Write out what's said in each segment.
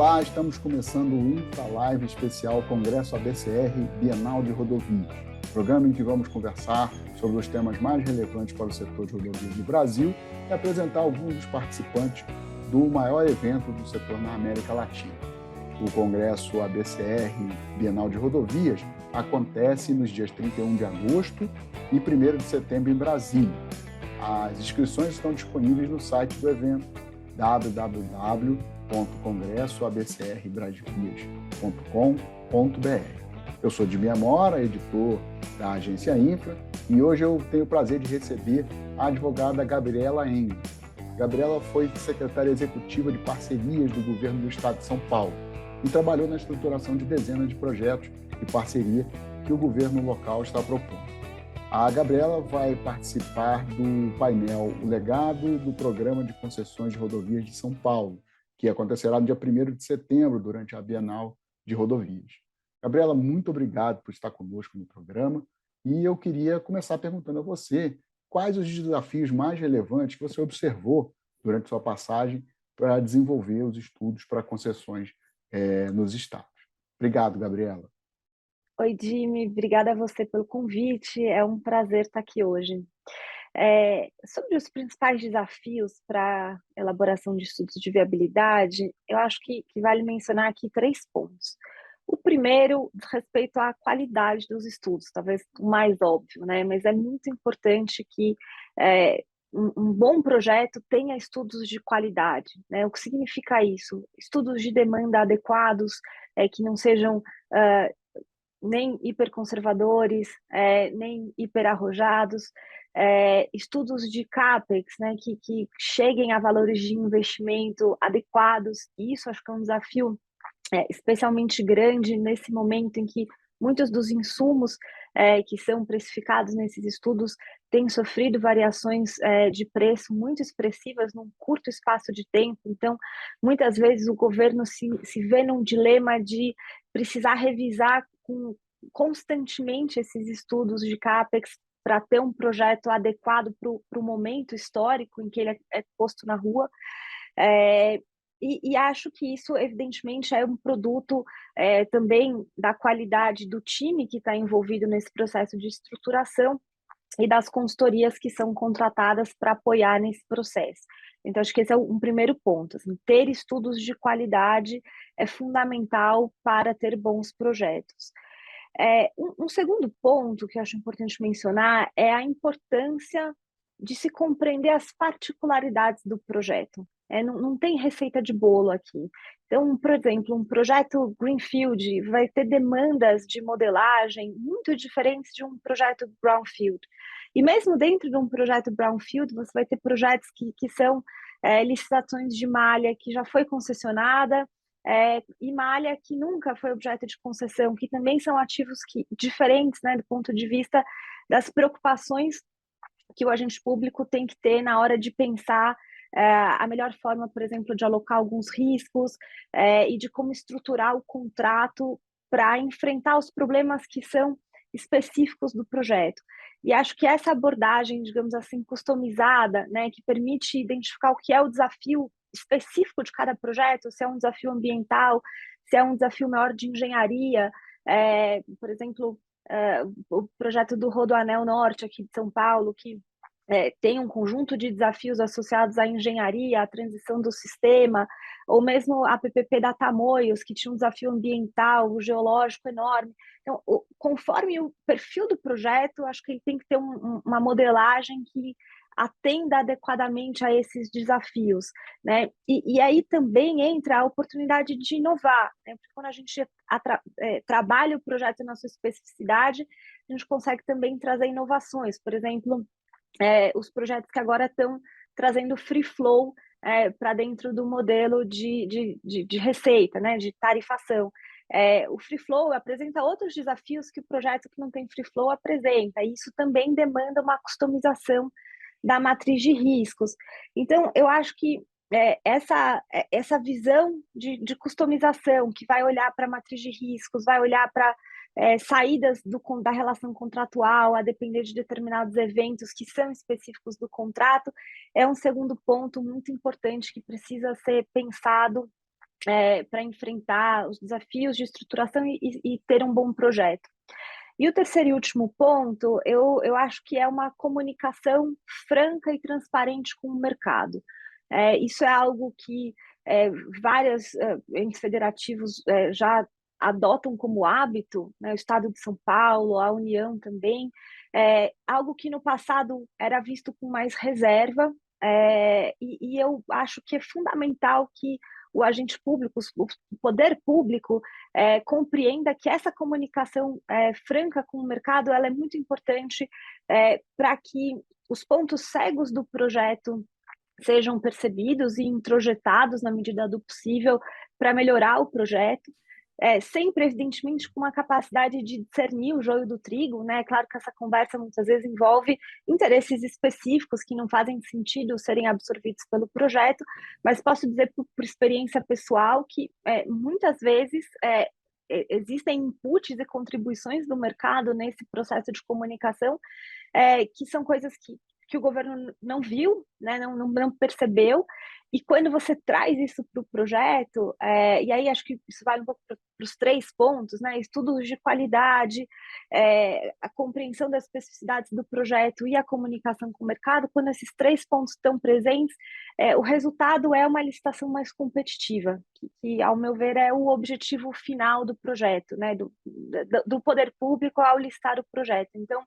Olá, estamos começando o InfraLive especial Congresso ABCR Bienal de Rodovias, programa em que vamos conversar sobre os temas mais relevantes para o setor de rodovias do Brasil e apresentar alguns dos participantes do maior evento do setor na América Latina. O Congresso ABCR Bienal de Rodovias acontece nos dias 31 de agosto e 1º de setembro em Brasília. As inscrições estão disponíveis no site do evento www.congressoabcrbrasilias.com.br. Eu sou Dimia Mora, editor da agência Infra, e hoje eu tenho o prazer de receber a advogada Gabriela Engel. Gabriela foi secretária executiva de parcerias do governo do estado de São Paulo e trabalhou na estruturação de dezenas de projetos de parceria que o governo local está propondo. A Gabriela vai participar do painel O Legado do Programa de Concessões de Rodovias de São Paulo, que acontecerá no dia 1º de setembro, durante a Bienal de Rodovias. Gabriela, muito obrigado por estar conosco no programa, e eu queria começar perguntando a você quais os desafios mais relevantes que você observou durante sua passagem para desenvolver os estudos para concessões nos estados. Obrigado, Gabriela. Oi, Jimmy, obrigada a você pelo convite, é um prazer estar aqui hoje. Sobre os principais desafios para a elaboração de estudos de viabilidade, eu acho que vale mencionar aqui 3 pontos. O primeiro, diz respeito à qualidade dos estudos, talvez o mais óbvio, né? Mas é muito importante que um bom projeto tenha estudos de qualidade, né? O que significa isso? Estudos de demanda adequados, que não sejam nem hiperconservadores, nem hiperarrojados, estudos de CAPEX, né, que cheguem a valores de investimento adequados. E isso acho que é um desafio especialmente grande nesse momento em que muitos dos insumos que são precificados nesses estudos têm sofrido variações de preço muito expressivas num curto espaço de tempo. Então, muitas vezes o governo se vê num dilema de precisar revisar constantemente esses estudos de CAPEX para ter um projeto adequado para o momento histórico em que ele é posto na rua. E acho que isso, evidentemente, é um produto também da qualidade do time que está envolvido nesse processo de estruturação e das consultorias que são contratadas para apoiar nesse processo. Então, acho que esse é um primeiro ponto. Assim, ter estudos de qualidade é fundamental para ter bons projetos. Um segundo ponto que eu acho importante mencionar é a importância de se compreender as particularidades do projeto. Não tem receita de bolo aqui. Então, por exemplo, um projeto Greenfield vai ter demandas de modelagem muito diferentes de um projeto Brownfield. E mesmo dentro de um projeto Brownfield, você vai ter projetos que são licitações de malha que já foi concessionada, e malha que nunca foi objeto de concessão, que também são ativos diferentes, né, do ponto de vista das preocupações que o agente público tem que ter na hora de pensar a melhor forma, por exemplo, de alocar alguns riscos e de como estruturar o contrato para enfrentar os problemas que são específicos do projeto. E acho que essa abordagem, digamos assim, customizada, né, que permite identificar o que é o desafio específico de cada projeto, se é um desafio ambiental, se é um desafio maior de engenharia, por exemplo, o projeto do Rodoanel Norte aqui de São Paulo, que tem um conjunto de desafios associados à engenharia, à transição do sistema, ou mesmo a PPP da Tamoios, que tinha um desafio ambiental, geológico enorme. Então, conforme o perfil do projeto, acho que ele tem que ter uma modelagem que atenda adequadamente a esses desafios, né? E aí também entra a oportunidade de inovar, né? Porque quando a gente trabalha o projeto na sua especificidade, a gente consegue também trazer inovações. Por exemplo, os projetos que agora estão trazendo free flow para dentro do modelo de receita, né, de tarifação. O free flow apresenta outros desafios que o projeto que não tem free flow apresenta, e isso também demanda uma customização da matriz de riscos. Então, eu acho que essa visão de customização, que vai olhar para a matriz de riscos, vai olhar para saídas da relação contratual, a depender de determinados eventos que são específicos do contrato, é um segundo ponto muito importante que precisa ser pensado para enfrentar os desafios de estruturação e ter um bom projeto. E o terceiro e último ponto, eu acho que é uma comunicação franca e transparente com o mercado. Isso é algo que vários entes federativos já adotam como hábito, né? O Estado de São Paulo, a União também, algo que no passado era visto com mais reserva, e eu acho que é fundamental que o agente público, o poder público, compreenda que essa comunicação franca com o mercado ela é muito importante para que os pontos cegos do projeto sejam percebidos e introjetados na medida do possível para melhorar o projeto, sempre, evidentemente, com uma capacidade de discernir o joio do trigo, né? Claro que essa conversa muitas vezes envolve interesses específicos que não fazem sentido serem absorvidos pelo projeto, mas posso dizer por experiência pessoal que muitas vezes existem inputs e contribuições do mercado nesse processo de comunicação que são coisas que o governo não viu, né, não percebeu, e quando você traz isso para o projeto, e aí acho que isso vale um pouco para os 3 pontos, né, estudos de qualidade, a compreensão das especificidades do projeto e a comunicação com o mercado, quando esses 3 pontos estão presentes, o resultado é uma licitação mais competitiva, que ao meu ver é o objetivo final do projeto, né, do poder público ao listar o projeto. Então,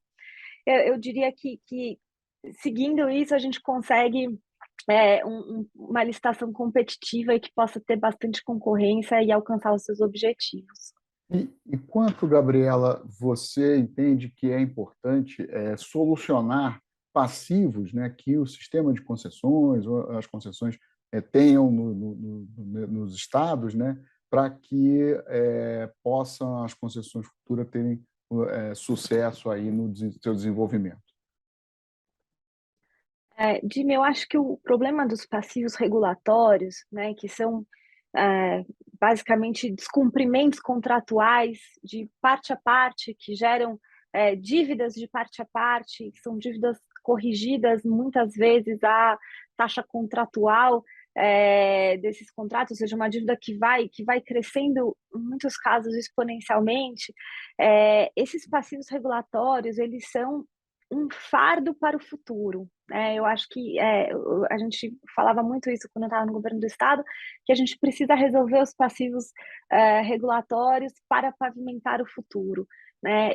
eu diria que seguindo isso, a gente consegue uma licitação competitiva e que possa ter bastante concorrência e alcançar os seus objetivos. E quanto, Gabriela, você entende que é importante solucionar passivos, né, que o sistema de concessões, ou as concessões tenham nos estados, né, para que possam as concessões futuras terem sucesso aí no seu desenvolvimento? Jimmy, eu acho que o problema dos passivos regulatórios, né, que são basicamente descumprimentos contratuais de parte a parte, que geram dívidas de parte a parte, que são dívidas corrigidas muitas vezes à taxa contratual desses contratos, ou seja, uma dívida que vai crescendo, em muitos casos, exponencialmente. Esses passivos regulatórios, eles são um fardo para o futuro. Eu acho que a gente falava muito isso quando eu estava no governo do estado, que a gente precisa resolver os passivos regulatórios para pavimentar o futuro, né?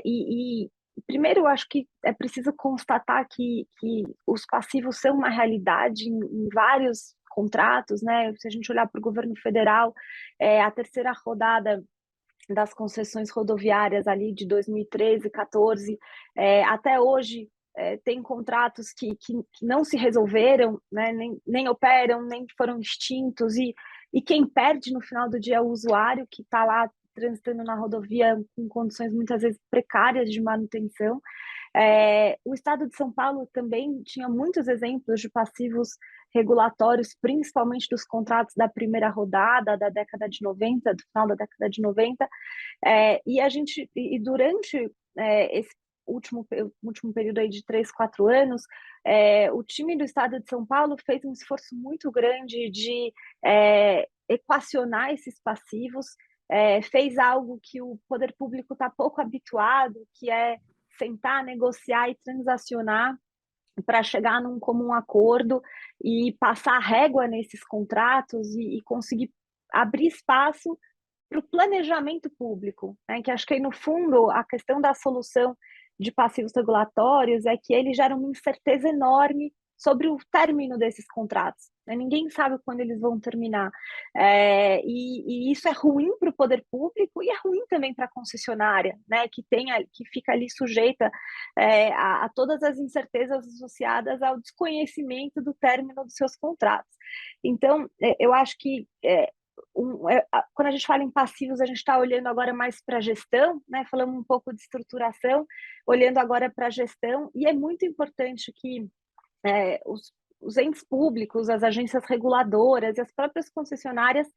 Primeiro, eu acho que é preciso constatar que os passivos são uma realidade em vários contratos, né? Se a gente olhar para o governo federal, a terceira rodada das concessões rodoviárias ali de 2013, 14, até hoje tem contratos que não se resolveram, né, nem operam, nem foram extintos, e quem perde no final do dia é o usuário que está lá transitando na rodovia com condições muitas vezes precárias de manutenção. O estado de São Paulo também tinha muitos exemplos de passivos regulatórios, principalmente dos contratos da primeira rodada da década de 90, do final da década de 90, e durante esse último período aí de 3, 4 anos, o time do estado de São Paulo fez um esforço muito grande de equacionar esses passivos, fez algo que o poder público está pouco habituado, que é sentar, negociar e transacionar para chegar num comum acordo e passar a régua nesses contratos e conseguir abrir espaço para o planejamento público, né? Que acho que aí, no fundo, a questão da solução de passivos regulatórios é que ele gera uma incerteza enorme sobre o término desses contratos, né? Ninguém sabe quando eles vão terminar. E isso é ruim para o poder público e é ruim também para a concessionária, né? Que fica ali sujeita a todas as incertezas associadas ao desconhecimento do término dos seus contratos. Então, eu acho que quando a gente fala em passivos, a gente está olhando agora mais para a gestão, né? Falamos um pouco de estruturação, olhando agora para a gestão, e é muito importante que os entes públicos, as agências reguladoras e as próprias concessionárias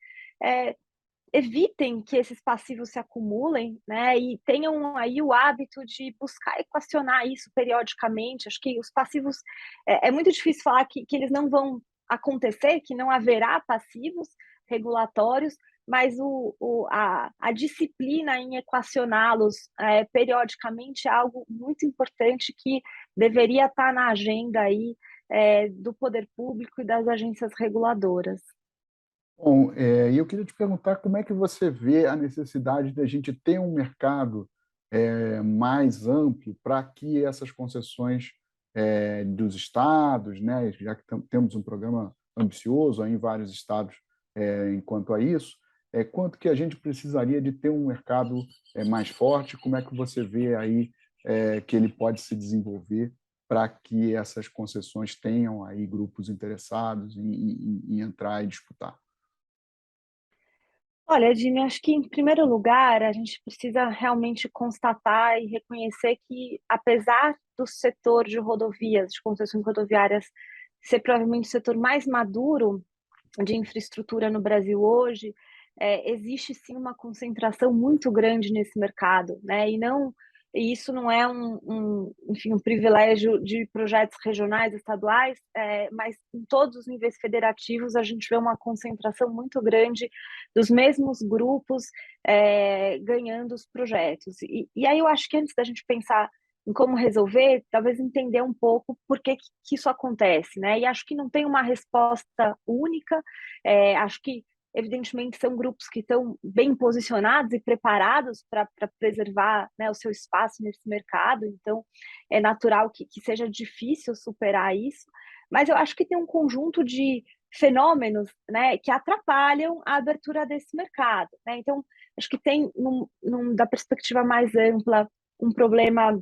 evitem que esses passivos se acumulem, né? E tenham aí o hábito de buscar equacionar isso periodicamente. Acho que os passivos é muito difícil falar que eles não vão acontecer, que não haverá passivos regulatórios, mas a disciplina em equacioná-los periodicamente é algo muito importante que deveria estar na agenda aí do poder público e das agências reguladoras. Bom, e eu queria te perguntar como é que você vê a necessidade da gente ter um mercado mais amplo para que essas concessões dos estados, né, já que temos um programa ambicioso aí em vários estados enquanto a isso, quanto que a gente precisaria de ter um mercado mais forte? Como é que você vê aí que ele pode se desenvolver para que essas concessões tenham aí grupos interessados em entrar e disputar? Olha, Jimmy, acho que em primeiro lugar a gente precisa realmente constatar e reconhecer que, apesar do setor de rodovias, de concessões rodoviárias, ser provavelmente o setor mais maduro de infraestrutura no Brasil hoje, existe sim uma concentração muito grande nesse mercado, né? E isso não é enfim, um privilégio de projetos regionais, estaduais, mas em todos os níveis federativos a gente vê uma concentração muito grande dos mesmos grupos ganhando os projetos. E aí eu acho que antes da gente pensar em como resolver, talvez entender um pouco por que isso acontece, né? E acho que não tem uma resposta única, acho que, evidentemente, são grupos que estão bem posicionados e preparados para preservar, né, o seu espaço nesse mercado, então é natural que seja difícil superar isso, mas eu acho que tem um conjunto de fenômenos, né, que atrapalham a abertura desse mercado, né? Então, acho que tem, da perspectiva mais ampla, um problema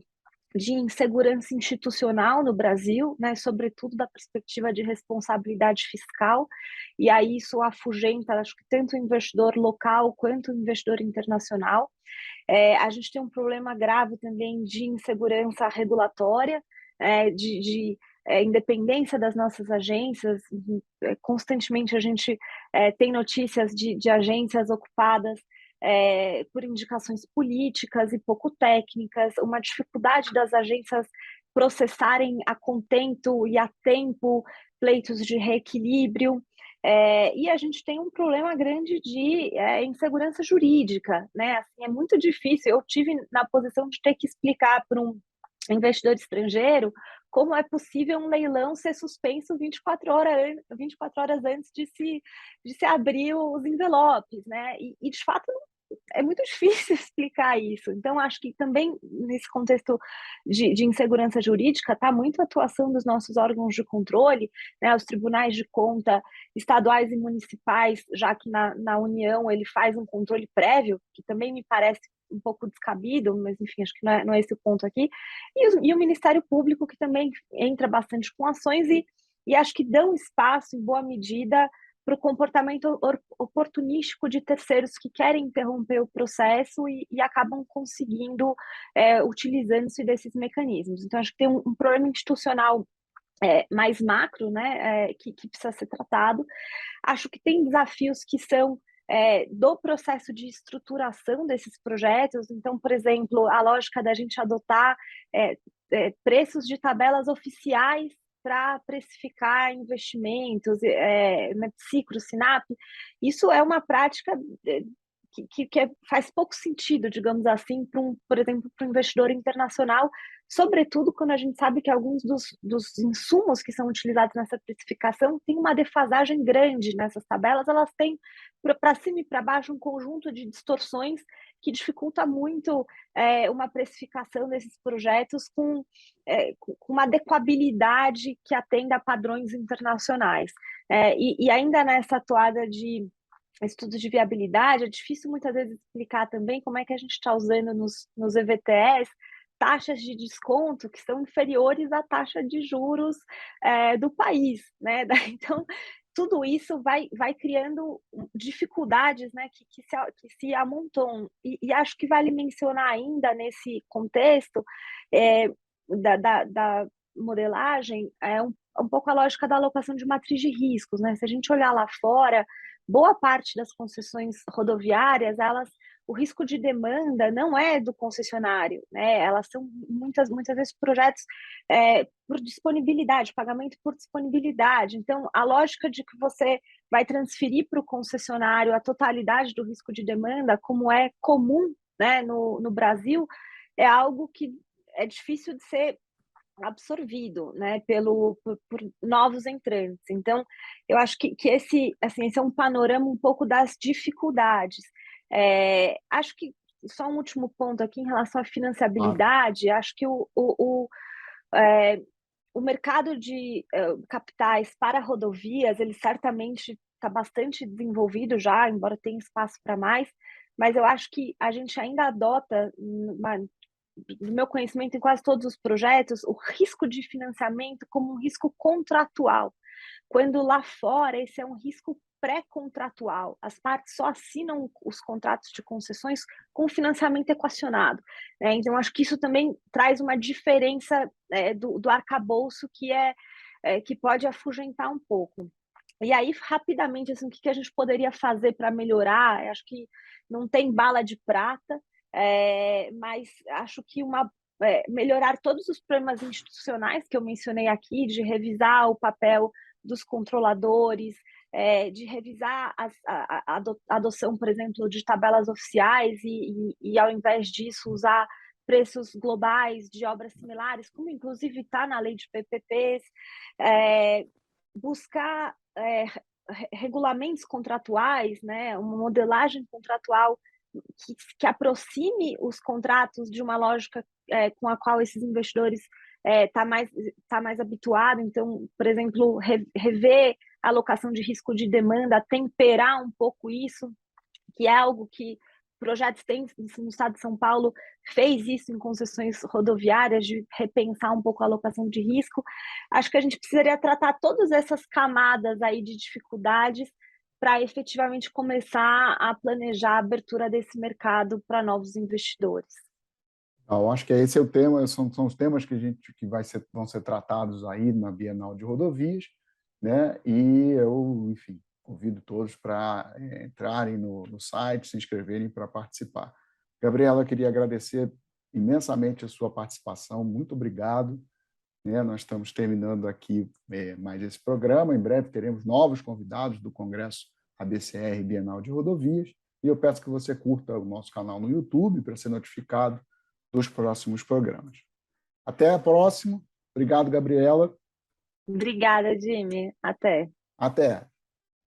de insegurança institucional no Brasil, né, sobretudo da perspectiva de responsabilidade fiscal, e aí isso afugenta, acho que tanto o investidor local quanto o investidor internacional. A gente tem um problema grave também de insegurança regulatória, independência das nossas agências. Constantemente a gente tem notícias de agências ocupadas por indicações políticas e pouco técnicas, uma dificuldade das agências processarem a contento e a tempo pleitos de reequilíbrio. E a gente tem um problema grande de insegurança jurídica, né? Assim, é muito difícil. Eu tive na posição de ter que explicar para um investidor estrangeiro como é possível um leilão ser suspenso 24 horas antes de se abrir os envelopes, né? E de fato é muito difícil explicar isso. Então, acho que também nesse contexto de insegurança jurídica está muito a atuação dos nossos órgãos de controle, né, os tribunais de conta estaduais e municipais, já que na União ele faz um controle prévio, que também me parece um pouco descabido, mas enfim, acho que não é esse o ponto aqui, e o Ministério Público, que também entra bastante com ações e acho que dão espaço, em boa medida, para o comportamento oportunístico de terceiros que querem interromper o processo e acabam conseguindo utilizando-se desses mecanismos. Então, acho que tem um problema institucional mais macro, né, que precisa ser tratado. Acho que tem desafios que são do processo de estruturação desses projetos. Então, por exemplo, a lógica da gente adotar preços de tabelas oficiais para precificar investimentos, Cicro, Sinap, isso é uma prática faz pouco sentido, digamos assim, por exemplo, para um investidor internacional, sobretudo quando a gente sabe que alguns dos insumos que são utilizados nessa precificação têm uma defasagem grande nessas tabelas, elas têm para cima e para baixo um conjunto de distorções que dificulta muito uma precificação desses projetos com uma adequabilidade que atenda a padrões internacionais. E ainda nessa toada de estudos de viabilidade, é difícil muitas vezes explicar também como é que a gente está usando nos EVTEs taxas de desconto que são inferiores à taxa de juros do país, né? Então, tudo isso vai criando dificuldades, né, que se amontoam. E acho que vale mencionar ainda nesse contexto da modelagem um pouco a lógica da alocação de matriz de riscos, né? Se a gente olhar lá fora, boa parte das concessões rodoviárias, elas o risco de demanda não é do concessionário, né? Elas são muitas vezes projetos por disponibilidade, pagamento por disponibilidade. Então, a lógica de que você vai transferir para o concessionário a totalidade do risco de demanda, como é comum, né, no Brasil, é algo que é difícil de ser absorvido, né, por novos entrantes. Então, eu acho que esse é um panorama um pouco das dificuldades. Acho que só um último ponto aqui em relação à Claro. financiabilidade, acho que é, o mercado de capitais para rodovias, ele certamente está bastante desenvolvido já, embora tenha espaço para mais, mas eu acho que a gente ainda adota do meu conhecimento em quase todos os projetos, o risco de financiamento como um risco contratual, quando lá fora esse é um risco pré-contratual. As partes só assinam os contratos de concessões com financiamento equacionado. Né? Então, acho que isso também traz uma diferença do arcabouço que pode afugentar um pouco. E aí, rapidamente, assim, o que a gente poderia fazer para melhorar? Eu acho que não tem bala de prata, mas acho que melhorar todos os problemas institucionais que eu mencionei aqui, de revisar o papel dos controladores, de revisar a adoção, por exemplo, de tabelas oficiais e ao invés disso, usar preços globais de obras similares, como inclusive está na lei de PPPs, buscar regulamentos contratuais, né, uma modelagem contratual que aproxime os contratos de uma lógica com a qual esses investidores tá mais habituado. Então, por exemplo, rever a alocação de risco de demanda, temperar um pouco isso, que é algo que projetos têm no estado de São Paulo, fez isso em concessões rodoviárias, de repensar um pouco a alocação de risco. Acho que a gente precisaria tratar todas essas camadas aí de dificuldades para efetivamente começar a planejar a abertura desse mercado para novos investidores. Eu acho que esse é o tema, são os temas vão ser tratados aí na Bienal de Rodovias, né? E eu, enfim, convido todos para entrarem no site, se inscreverem para participar. Gabriela, eu queria agradecer imensamente a sua participação, muito obrigado. Né? Nós estamos terminando aqui mais esse programa, em breve teremos novos convidados do Congresso ABCR Bienal de Rodovias, e eu peço que você curta o nosso canal no YouTube para ser notificado dos próximos programas. Até a próxima. Obrigado, Gabriela. Obrigada, Jimmy. Até. Até.